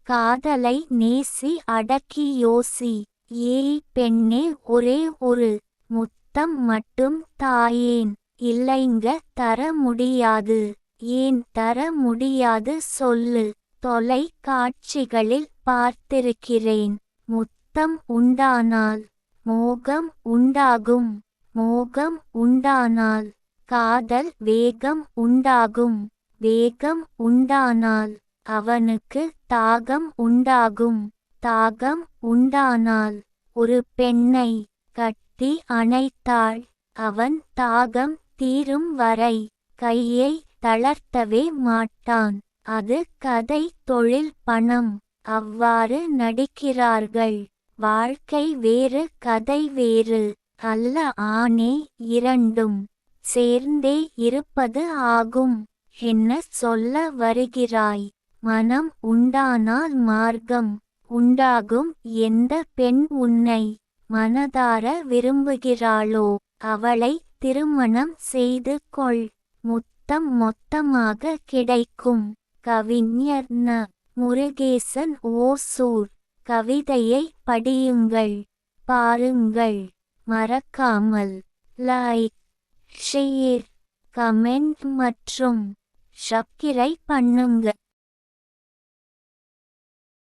காதலை நேசி அடக்கி யோசி. ஏய் பெண்ணே, ஒரே ஒரு முத்தம் மட்டும் தாயேன். இல்லைங்க, தர முடியாது. ஏன் தர முடியாது சொல்லு. தொலைக்காட்சிகளில் பார்த்திருக்கிறேன். முத்தம் உண்டானால் மோகம் உண்டாகும். மோகம் உண்டானால் காதல் வேகம் உண்டாகும். வேகம் உண்டானால் அவனுக்கு தாகம் உண்டாகும். தாகம் உண்டானால் ஒரு பெண்ணை கட்டி அணைத்தாள். அவன் தாகம் தீரும் வரை கையை தளர்த்தவே மாட்டான். அது கதை, தொழில், பணம். அவ்வாறு நடிக்கிறார்கள். வாழ்க்கை வேறு, கதை வேறு அல்ல. ஆணே, இரண்டும் சேர்ந்தே இருப்பது ஆகும். என்ன சொல்ல வருகிறாய்? மனம் உண்டானால் மார்க்கம் உண்டாகும். எந்த பெண் உன்னை மனதார விரும்புகிறாளோ அவளை திருமணம் செய்து கொள். முத்தம் மொத்தமாக கிடைக்கும். கவிஞர் ந. முருகேசன், ஓசூர். கவிதையை படியுங்கள், பாருங்கள். மறக்காமல் லைக், ஷேர், கமெண்ட் மற்றும் சப்ஸ்கிரைப் பண்ணுங்க.